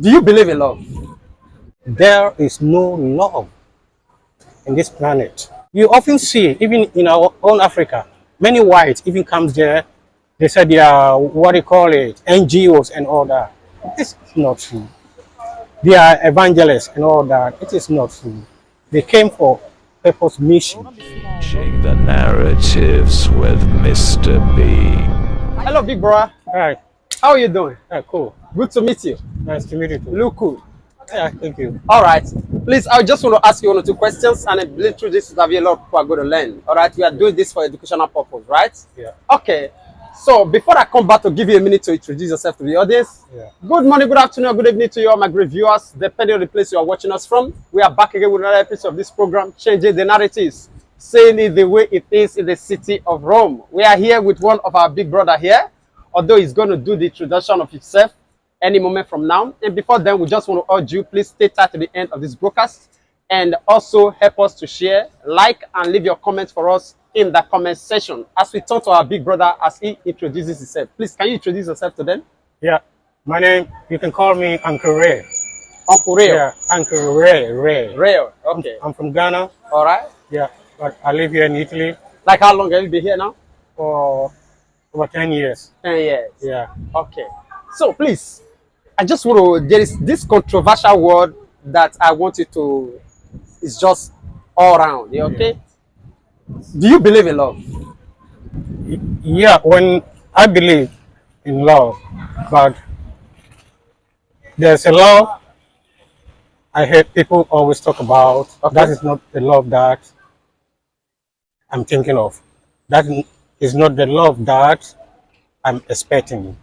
Do you believe in love? There is no love in this planet. You often see, even in our own Africa, many whites even comes there. They said they are what do you call it, NGOs and all that. This is not true. They are evangelists and all that. It is not true. They came for purpose mission. Changing the narratives with Mr. B. Hello, big brother. All right. How are you doing? Yeah, cool. Good to meet you. Nice to meet you You too. look cool. Yeah, thank you. All right. Please, I just want to ask you one or two questions, and I believe through this interview, a lot of people are going to learn. All right. We are doing this for educational purpose, right? Yeah. Okay. So before I come back to give you a minute to introduce yourself to the audience, Yeah. good morning, good afternoon, good evening to you all my great viewers, depending on the place you are watching us from. We are back again with another episode of this program, Changing the Narratives, saying it the way it is in the city of Rome. We are here with one of our big brother here, although he's going to do the introduction of himself any moment from now. And before then, we just want to urge you, please stay tight to the end of this broadcast and also help us to share, like, and leave your comments for us in the comment section as we talk to our big brother as he introduces himself. Please, can you introduce yourself to them? Yeah. My name, you can call me Uncle Ray. Uncle Ray. Yeah, Uncle Ray. Ray. Ray. Okay. I'm from Ghana. All right. Yeah, but I live here in Italy Like how long have you been here now? for over 10 years. 10 years. Yeah. Okay. So please, I just want to, there is this controversial word that I want you to, it's just all around. You okay? Do you believe in love? Yeah, when I believe in love, but there's a love I hear people always talk about. Okay. That is not the love that I'm thinking of. That is not the love that I'm expecting.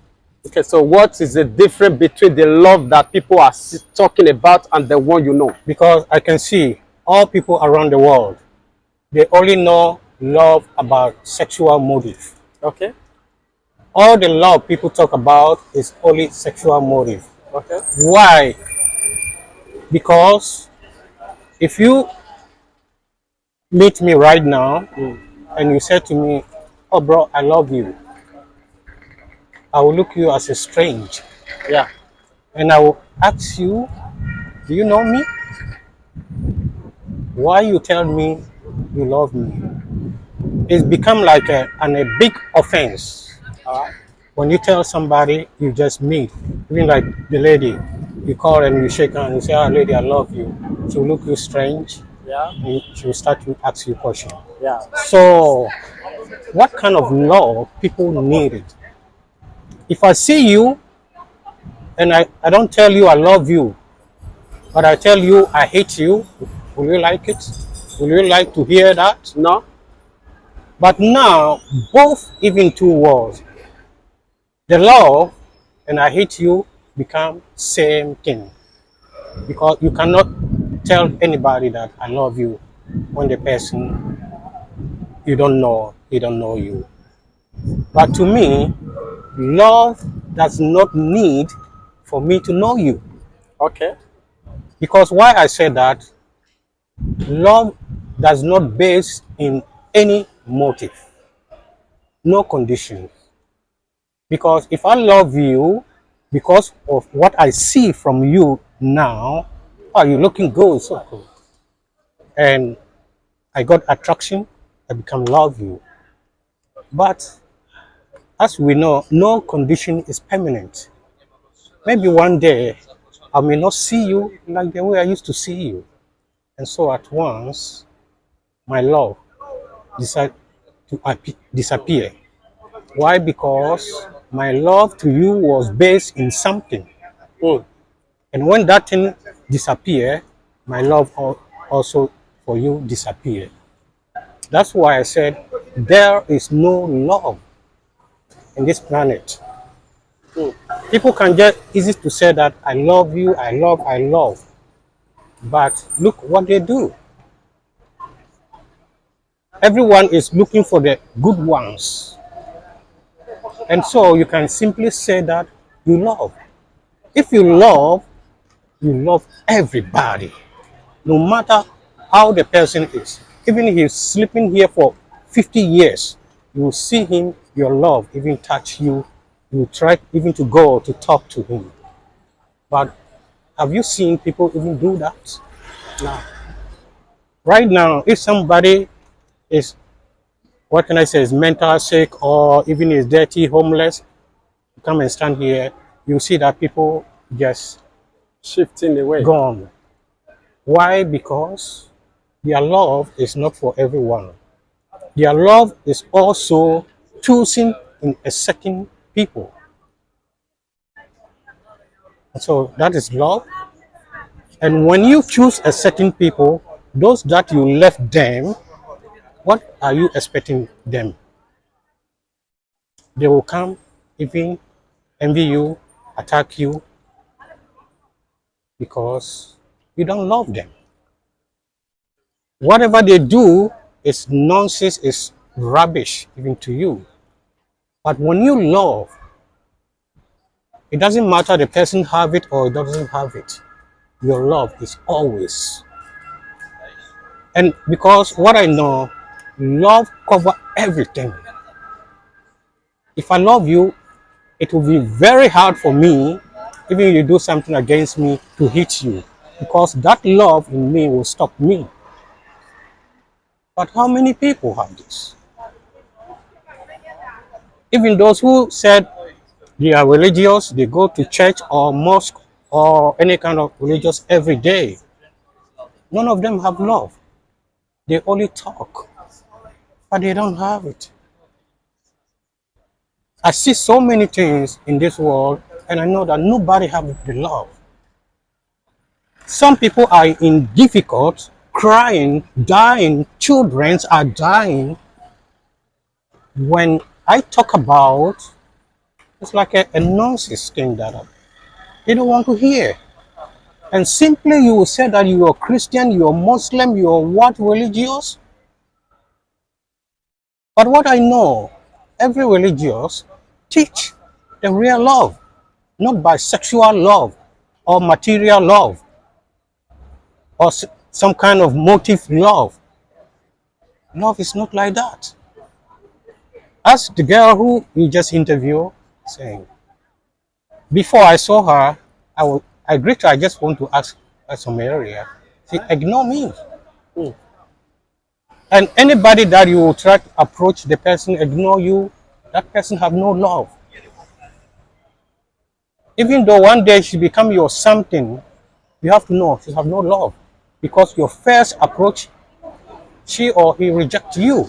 Okay, so what is the difference between the love that people are talking about and the one you know? Because I can see all people around the world, they only know love about sexual motive. Okay. All the love people talk about is only sexual motive. Okay. Why? Because if you meet me right now and you say to me, "Oh, bro, I love you," I will look you as a strange, Yeah. and I will ask you, "Do you know me? Why you tell me you love me?" It's become like a big offense. When you tell somebody you just meet, even like the lady, you call and you shake hand, you say, "Ah, lady, I love you." She'll look you strange. Yeah. And she'll start to ask you questions. Yeah. So, what kind of love people needed? If I see you and I don't tell you I love you, but I tell you I hate you, will you like it? Will you like to hear that? No? But now, both even two words, the love and I hate you become same thing. Because you cannot tell anybody that I love you when the person you don't know, he don't know you. But to me, love does not need for me to know you. Okay. Because why I say that, love does not base in any motive, no condition. Because if I love you because of what I see from you now, oh, you're looking good, so cool. And I got attraction, I become love you. But as we know, no condition is permanent. Maybe one day I may not see you like the way I used to see you. And so at once, my love decided to disappear. Why? Because my love to you was based in something. And when that thing disappeared, my love also for you disappeared. That's why I said there is no love in this planet. People can get easy to say that I love you, I love. But look what they do. Everyone is looking for the good ones. And so you can simply say that you love. If you love everybody, no matter how the person is. Even if he's sleeping here for 50 years, you will see him, your love even touch you. You try even to go to talk to him. But Have you seen people even do that? No. Right now, if somebody is, what can I say, is mental sick or even is dirty, homeless, come and stand here, you see that people just Shifting away. gone. Why? Because their love is not for everyone. Their love is also choosing in a certain people. So that is love. And when you choose a certain people, those that you left them, what are you expecting them? They will come, even envy you, attack you because you don't love them. Whatever they do is nonsense, is rubbish even to you. But when you love, it doesn't matter the person have it or doesn't have it. Your love is always. And because what I know, love cover everything. If I love you, it will be very hard for me, even if you do something against me, to hit you. Because that love in me will stop me. But how many people have this? Even those who said they are religious, they go to church or mosque or any kind of religious every day. None of them have love. They only talk, but they don't have it. I see so many things in this world, and I know that nobody has the love. Some people are in difficult, crying, dying, children are dying. When I talk about, it's like a nonsense thing that they don't want to hear. And simply you will say that you are Christian, you are Muslim, you are what religious? But what I know, every religious teach the real love, not by sexual love or material love or some kind of motive love. Love is not like that. As the girl who you just interviewed saying, before I saw her, I greet her, I just want to ask her some area. She ignore me. Mm. And anybody that you try to approach the person, ignore you, that person have no love. Even though one day she become your something, you have to know she have no love. Because your first approach, she or he reject you.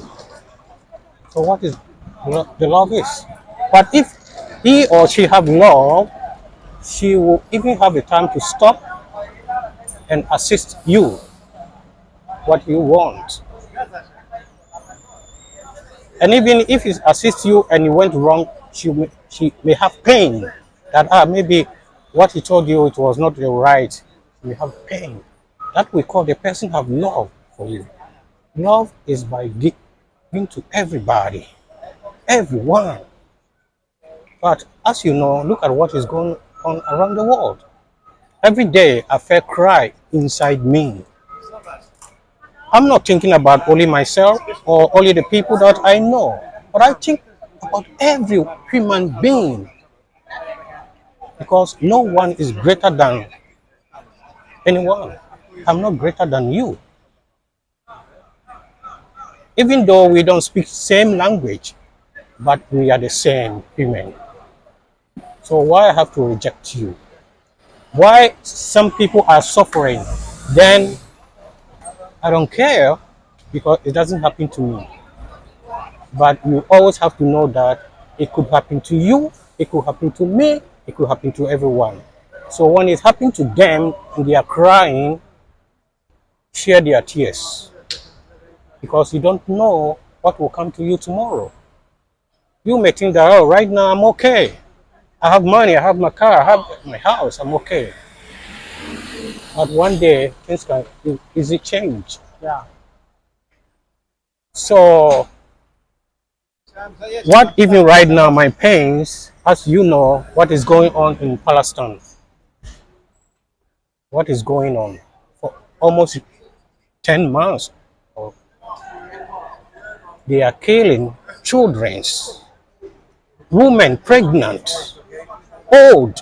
So what is the love is? But if he or she have love, she will even have the time to stop and assist you what you want. And even if it assists you and it went wrong, she may have pain that maybe what he told you it was not the right. You have pain. That we call the person have love for you. Love is by giving to everybody, everyone. But as you know, look at what is going on around the world. Every day I feel cry inside me. I'm not thinking about only myself or only the people that I know, but I think about every human being because no one is greater than anyone. I'm not greater than you. Even though we don't speak same language, but we are the same human. So why I have to reject you? Why some people are suffering? Then I don't care because it doesn't happen to me. But you always have to know that it could happen to you, it could happen to me, it could happen to everyone. So when it happens to them and they are crying, share their tears because you don't know what will come to you tomorrow. You may think that, oh, right now I'm okay. I have money, I have my car, I have my house, I'm okay. But one day things can easily change. Yeah. So what even right now my pains, as you know, what is going on in Palestine? What is going on for almost 10 months? They are killing children, women pregnant, old,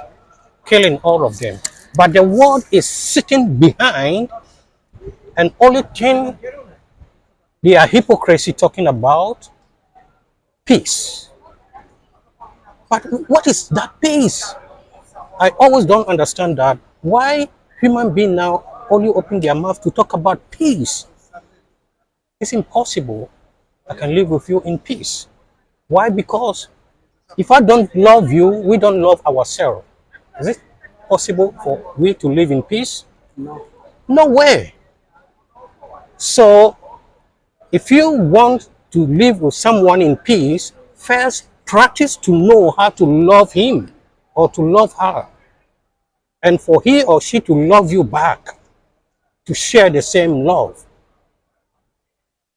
killing all of them. but the world is sitting behind and only thing they are hypocrisy talking about peace. But what is that peace? I always don't understand that. Why human being now only open their mouth to talk about peace? It's impossible. I can live with you in peace. Why? Because if I don't love you, we don't love ourselves. Is it possible for we to live in peace? No. No way. So, if you want to live with someone in peace, first practice to know how to love him or to love her. And for he or she to love you back, to share the same love.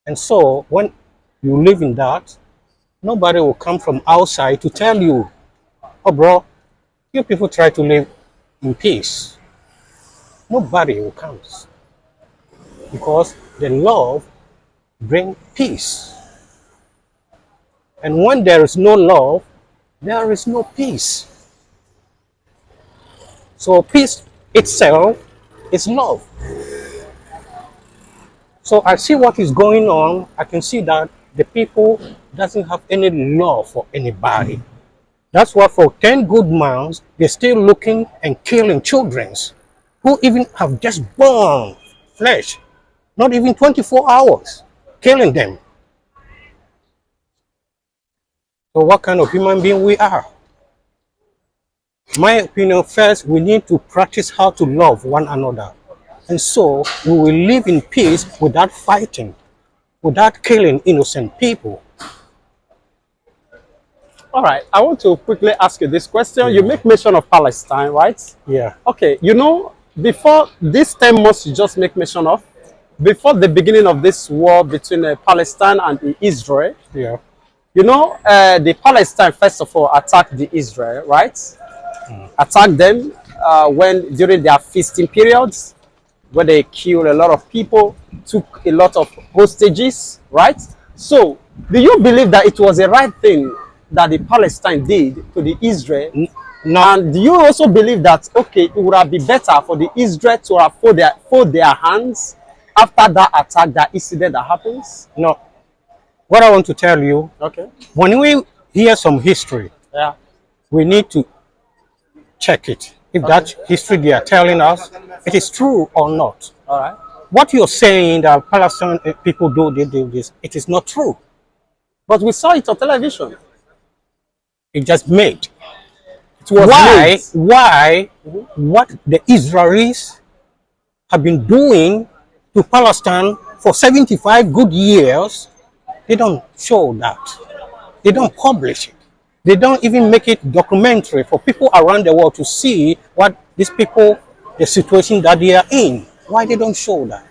And so, when you live in that, nobody will come from outside to tell you, oh, bro, you people try to live in peace. Nobody will come. Because the love brings peace. And when there is no love, there is no peace. So peace itself is love. So I see what is going on. I can see that the people doesn't have any love for anybody. That's why for 10 good months, they're still looking and killing children who even have just born flesh, not even 24 hours, killing them. So what kind of human being we are? My opinion, first, we need to practice how to love one another. And so we will live in peace without fighting, without killing innocent people. All right. I want to quickly ask you this question. You make mention of Palestine, right? Yeah. Okay. You know, before this 10 months you just make mention of, before the beginning of this war between Palestine and Israel, Yeah. you know, the Palestine first of all attacked the Israel, right? Attacked them when during their feasting periods, where they killed a lot of people, took a lot of hostages, right? So, do you believe that it was the right thing that the Palestine did to the Israel? No. And do you also believe that, okay, it would have been better for the Israel to have fold their hands after that attack, that incident that happens? No. What I want to tell you, Okay. when we hear some history, Yeah. we need to check it. If that history they are telling us, it is true or not. All right. What you're saying that Palestinian people they do this, it is not true. But we saw it on television. It just made. It was made. Why what the Israelis have been doing to Palestine for 75 good years, they don't show that. They don't publish it. They don't even make it documentary for people around the world to see what these people, the situation that they are in. Why they don't show that?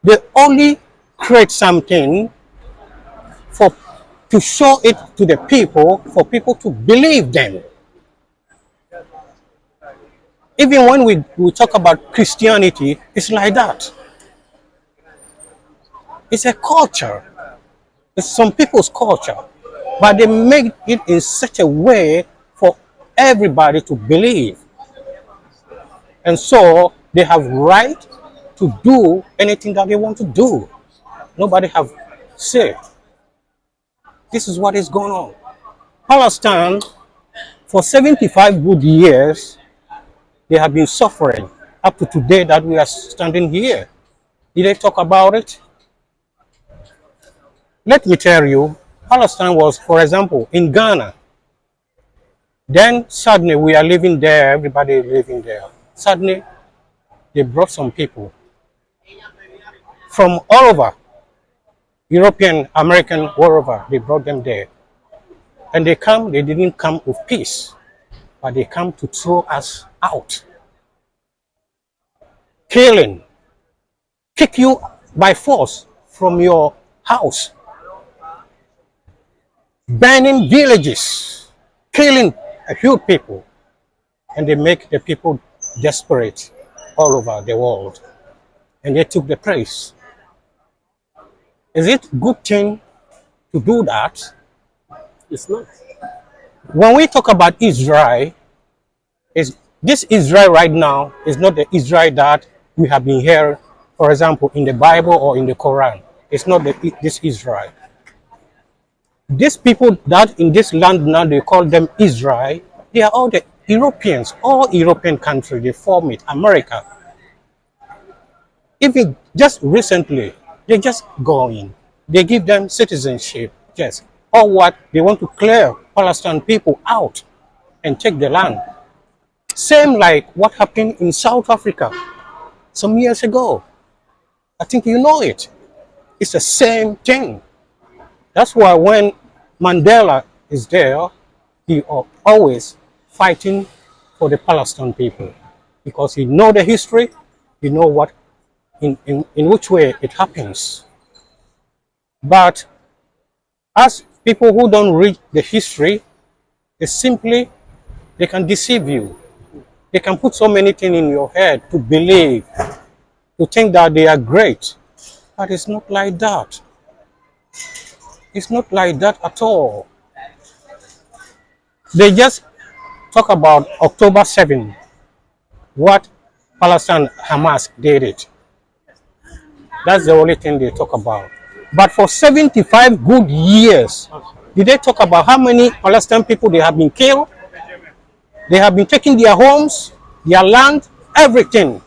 They only create something to show it to the people, for people to believe them. Even when we talk about Christianity, it's like that. It's a culture. It's some people's culture. But they make it in such a way for everybody to believe. And so they have right to do anything that they want to do. Nobody have say. This is what is going on. Palestine, for 75 good years, they have been suffering up to today that we are standing here. Did they talk about it? Let me tell you, Palestine was, for example, in Ghana. Then suddenly we are living there, everybody living there. Suddenly they brought some people from all over, European, American, wherever, they brought them there. And they didn't come with peace, but they come to throw us out. Killing, kick you by force from your house. Burning villages, killing a huge people, and they make the people desperate all over the world, and they took the praise. Is it a good thing to do that? It's not. When we talk about Israel, it's This Israel right now is not the Israel that we have been hearing, for example, in the Bible or in the Quran. It's not this Israel. These people that in this land now they call them Israel, they are all the Europeans, all European countries, they form it, America. Even just recently, they just go in. They give them citizenship, yes. Or what? They want to clear Palestinian people out and take the land. Same like what happened in South Africa some years ago. I think you know it. It's the same thing. That's why when Mandela is there, he always fighting for the Palestinian people because he know the history, he know what in which way it happens. But as people who don't read the history, they can deceive you. They can put so many things in your head to believe, to think that they are great. But it's not like that. It's not like that at all. They just talk about October 7, what Palestine Hamas did it. That's the only thing they talk about. But for 75 good years, did they talk about how many Palestinian people they have been killed? They have been taking their homes, their land, everything.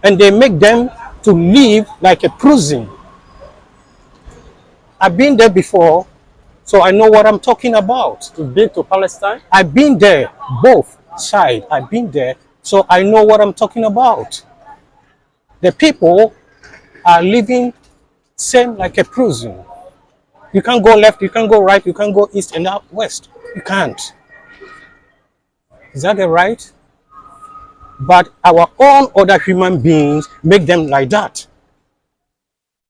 And they make them to live like a prison. I've been there before, so I know what I'm talking about. You've been to Palestine? I've been there, both sides. I've been there, so I know what I'm talking about. The people are living same like a prison. You can't go left, you can't go right, you can't go east and out west. You can't. Is that the right? But our own other human beings make them like that.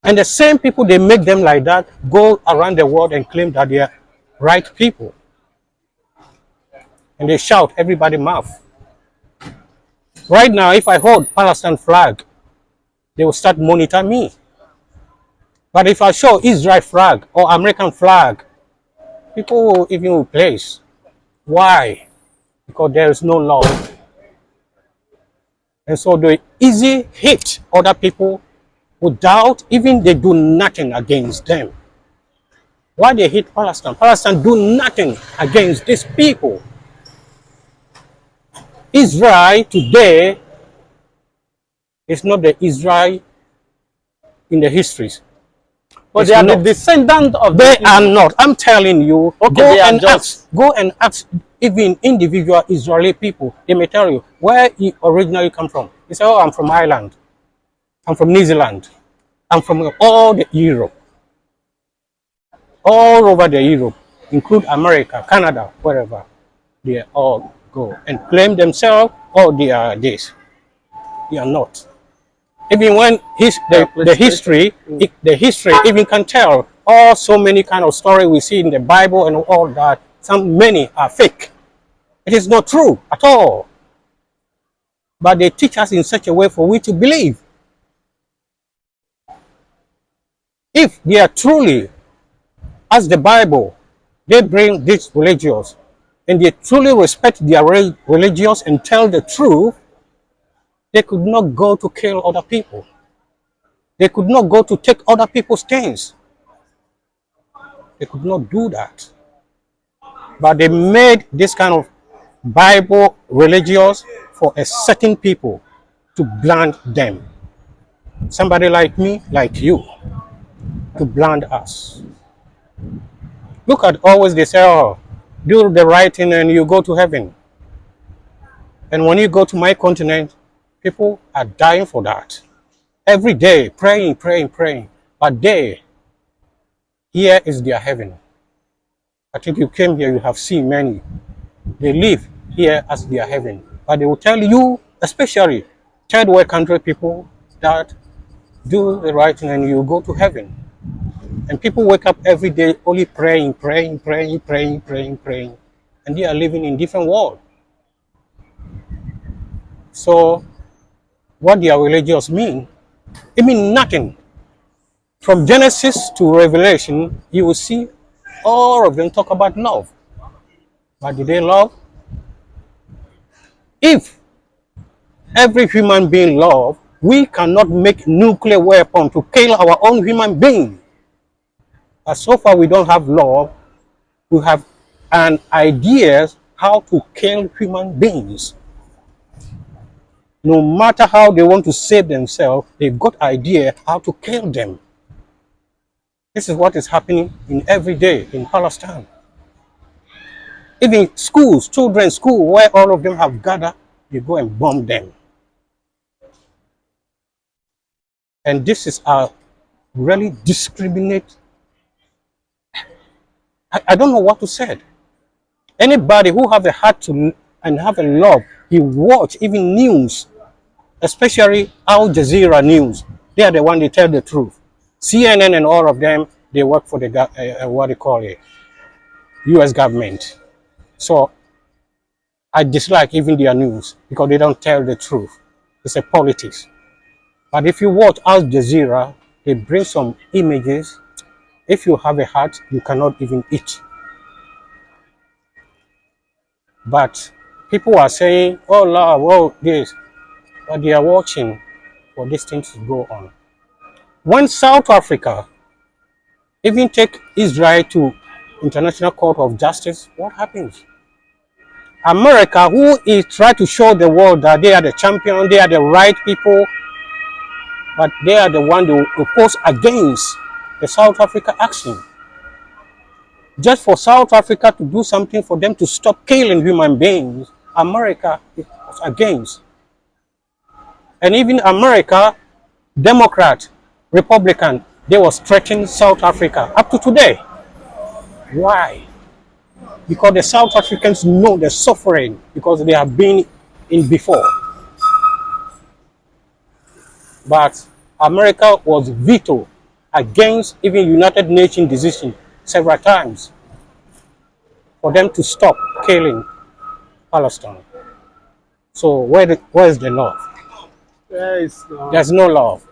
And the same people they make them like that go around the world and claim that they are right people. And they shout everybody's mouth. Right now, if I hold Palestine flag, they will start monitor me. But if I show Israel flag or American flag, people will even replace. Why? Because there is no love. And so they easy hate other people without even they do nothing against them. Why they hate Palestine? Palestine do nothing against these people. Israel today is not the Israel in the histories. But It's they are not. the descendant of They the are not. I'm telling you. Okay, Go and ask even individual Israeli people. They may tell you where you originally come from. They say, "Oh, I'm from Ireland. I'm from New Zealand. I'm from all the Europe, all over the Europe, include America, Canada, wherever. They all go and claim themselves. Oh, they are this. They are not. Even when the history even can tell all so many kind of story we see in the Bible and all that. Many are fake. It is not true at all. But they teach us in such a way for we to believe. If they are truly, as the Bible, they bring these religions, and they truly respect their religions and tell the truth, they could not go to kill other people. They could not go to take other people's things. They could not do that. But they made this kind of Bible religious for a certain people to blind them. Somebody like me, like you, to blind us. Look at always they say, oh, do the right thing and you go to heaven. And when you go to my continent, people are dying for that. Every day, praying. But here is their heaven. I think you came here, you have seen many. They live here as their heaven. But they will tell you, especially third world country people, that do the right thing and you go to heaven. And people wake up every day only praying. And they are living in different world. So what their religions mean, it means nothing. From Genesis to Revelation, you will see all of them talk about love. But do they love? If every human being love, we cannot make nuclear weapon to kill our own human being. But so far we don't have love, we have an idea how to kill human beings. No matter how they want to save themselves, they got idea how to kill them. This is what is happening in every day in Palestine. Even schools, children's school, where all of them have gathered, they go and bomb them. And this is a really discriminate. I don't know what to say. Anybody who have a heart to and have a love, he watch even news, especially Al Jazeera news. They are the one they tell the truth. CNN and all of them, they work for the what they call it, U.S. government. So I dislike even their news because they don't tell the truth. It's a politics. But if you watch Al Jazeera, they bring some images. If you have a heart, you cannot even eat. But people are saying, oh Lord, oh this, but they are watching for these things to go on. When South Africa even take Israel to International Court of Justice, what happens? America, who is trying to show the world that they are the champion, they are the right people, but they are the one who oppose against the South Africa action. Just for South Africa to do something for them to stop killing human beings, America was against. And even America, Democrat, Republican, they were threatening South Africa up to today. Why? Because the South Africans know they're suffering because they have been in before. But America was vetoed against even United Nations decision several times for them to stop killing Palestine. So where is the love? There's no love.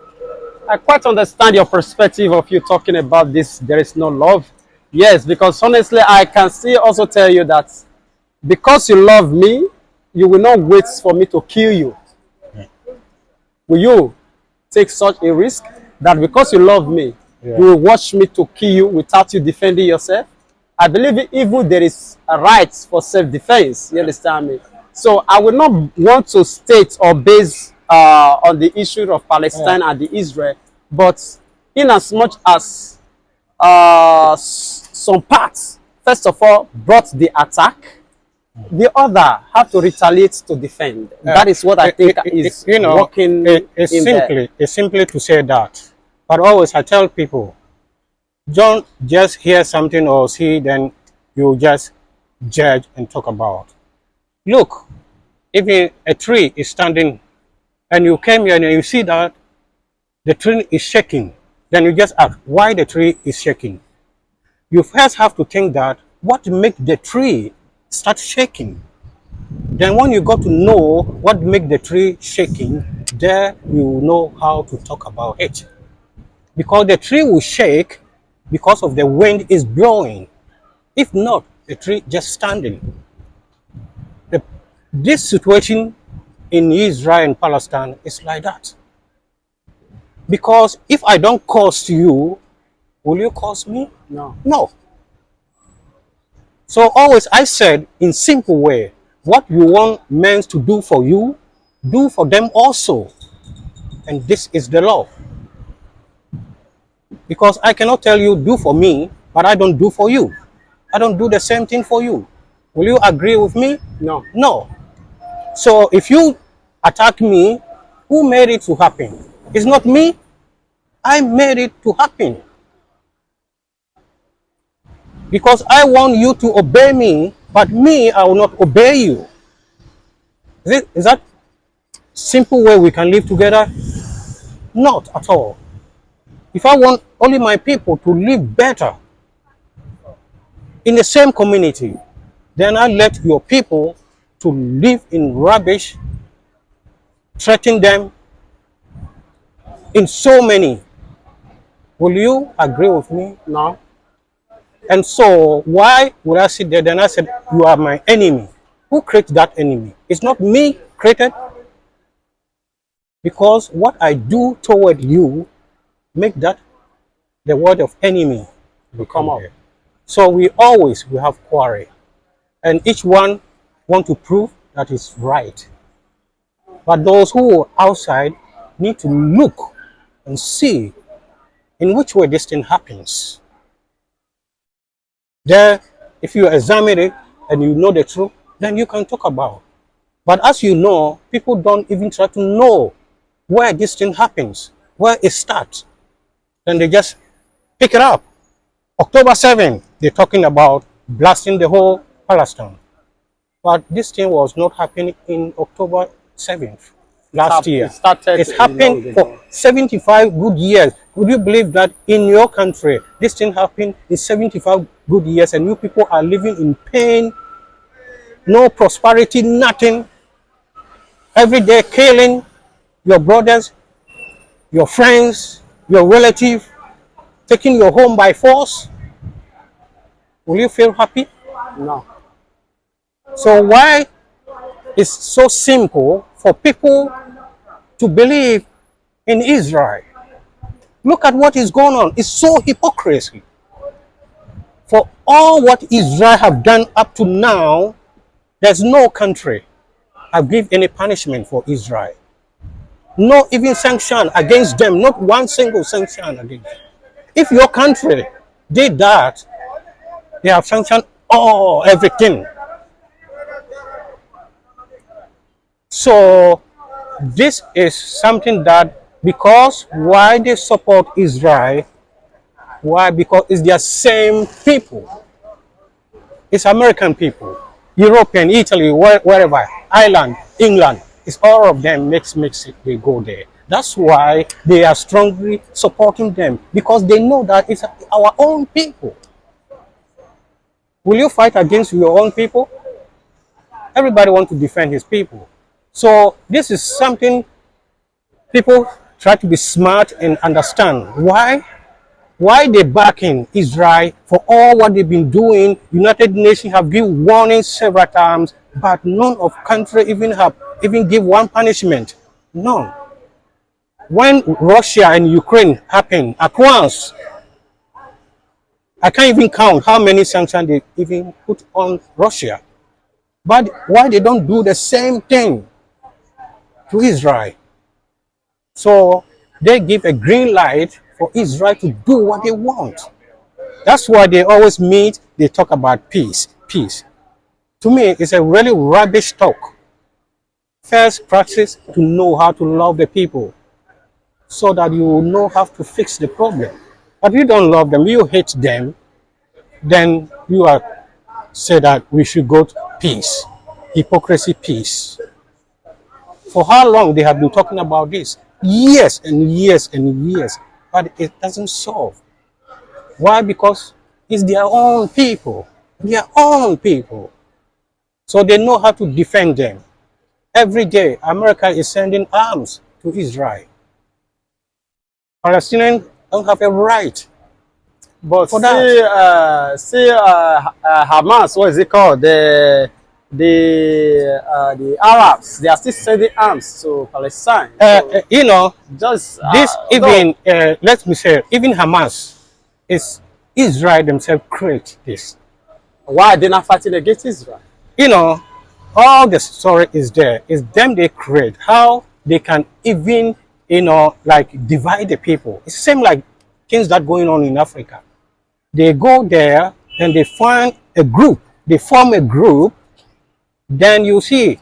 I quite understand your perspective of you talking about this. There is no love. Yes, because honestly, I can still also tell you that because you love me, you will not wait for me to kill you. Will you take such a risk that because you love me, you will watch me to kill you without you defending yourself? I believe even there is a right for self-defense. You understand me? So I will not want to state or base on the issue of Palestine and the Israel, but in as much as some parts, first of all, brought the attack, the other have to retaliate to defend. That is what I think is working. It's simply to say that. But always I tell people, don't just hear something or see, then you just judge and talk about. Look, if a tree is standing and you came here and you see that the tree is shaking, then you just ask why the tree is shaking. You first have to think that what makes the tree start shaking. Then when you got to know what makes the tree shaking, there you know how to talk about it. Because the tree will shake because of the wind is blowing. If not, the tree just standing. This situation in Israel and Palestine is like that. Because if I don't cost you, will you cost me? No. No. So always I said in simple way, what you want men to do for you, do for them also. And this is the law. Because I cannot tell you do for me, but I don't do for you. I don't do the same thing for you. Will you agree with me? No. No. So if you attack me, who made it to happen? It's not me. I made it to happen. Because I want you to obey me, but me, I will not obey you. Is that simple way we can live together? Not at all. If I want only my people to live better in the same community, then I let your people to live in rubbish, threaten them in so many. Will you agree with me? No. And so why would I sit there? Then I said, you are my enemy. Who created that enemy? It's not me created, because what I do toward you make that the word of enemy will come up. So we have quarrel, and each one want to prove that it's right. But those who are outside need to look and see in which way this thing happens. There, if you examine it and you know the truth, then you can talk about. But as you know, people don't even try to know where this thing happens, where it starts. Then they just pick it up. October 7th, they're talking about blasting the whole Palestine. But this thing was not happening in October 7th last year. It's happened for 75 good years. Would you believe that in your country, this thing happened in 75 good years, and you people are living in pain, no prosperity, nothing. Every day killing your brothers, your friends, your relatives, taking your home by force. Will you feel happy? No. So why it's so simple for people to believe in Israel? Look at what is going on. It's so hypocrisy. For all what Israel have done up to now, there's no country have given any punishment for Israel. No even sanction against them, not one single sanction against them. If your country did that, they have sanctioned everything. So this is something that, because why they support Israel, why? Because it's their same people. It's American people, European, Italy, wherever, Ireland, England. It's all of them mix it, they go there. That's why they are strongly supporting them, because they know that it's our own people. Will you fight against your own people? Everybody wants to defend his people. So this is something people try to be smart and understand. Why they backing Israel for all what they've been doing. United Nations have given warnings several times, but none of country even give one punishment. None. When Russia and Ukraine happened at once, I can't even count how many sanctions they even put on Russia. But why they don't do the same thing to Israel? So they give a green light for Israel to do what they want. That's why they always meet, they talk about peace. To me, it's a really rubbish talk. First, practice to know how to love the people, so that you will know how to fix the problem. But if you don't love them, you hate them, then you say that we should go to peace. Hypocrisy, peace. For how long they have been talking about this? Years and years and years. But it doesn't solve. Why? Because it's their own people. Their own people. So they know how to defend them. Every day, America is sending arms to Israel. Palestinians don't have a right. But for that. Hamas, what is it called? The Arabs, they are still sending arms to Palestine. So, just this even let me say, even Hamas is Israel themselves create this. Why are they not fighting against Israel? All the story is there. It's them they create. How they can even like divide the people. It's the same like things that going on in Africa. They go there and they find a group. They form a group. Then you see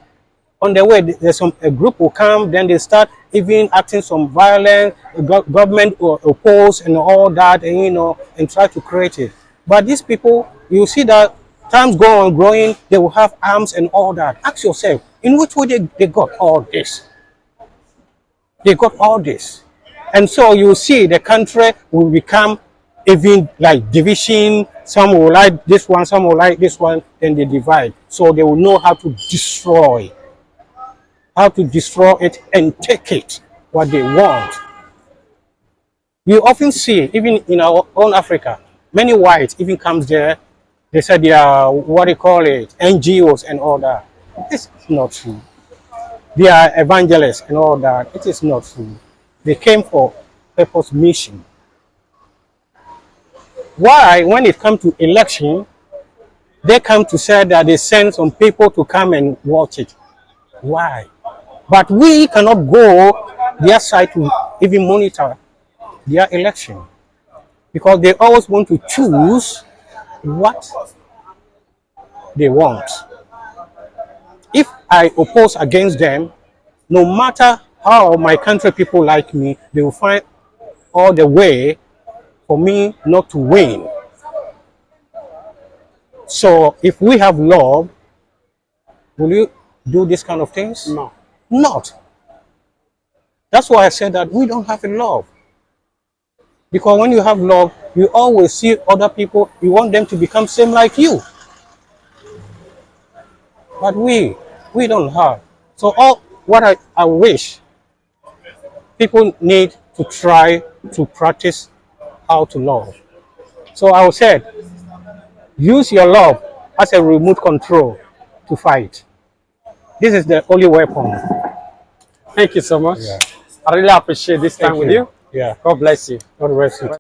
on the way there's a group will come. Then they start even acting some violence. Government will oppose and all that, and and try to create it. But these people, you see that times go on growing, they will have arms and all that. Ask yourself, in which way they got all this? They got all this. And so you see the country will become even like division. Some will like this one, some will like this one, then they divide. So they will know how to destroy it and take it, what they want. You often see, even in our own Africa, many whites even comes there. They said they are, what do you call it, NGOs and all that. This is not true. They are evangelists and all that. It is not true. They came for purpose mission. Why, when it comes to election, they come to say that they send some people to come and watch it? Why? But we cannot go their side to even monitor their election because they always want to choose what they want. If I oppose against them, no matter how my country people like me, they will find all the way for me not to win. So if we have love, will you do this kind of things? No. Not. That's why I said that we don't have a love. Because when you have love, you always see other people, you want them to become same like you. But we don't have. So all what I wish people need to try to practice how to love. So I said, use your love as a remote control to fight. This is the only weapon. Thank you so much. Yeah. I really appreciate this time Thank with you. Yeah. God bless you. God bless you.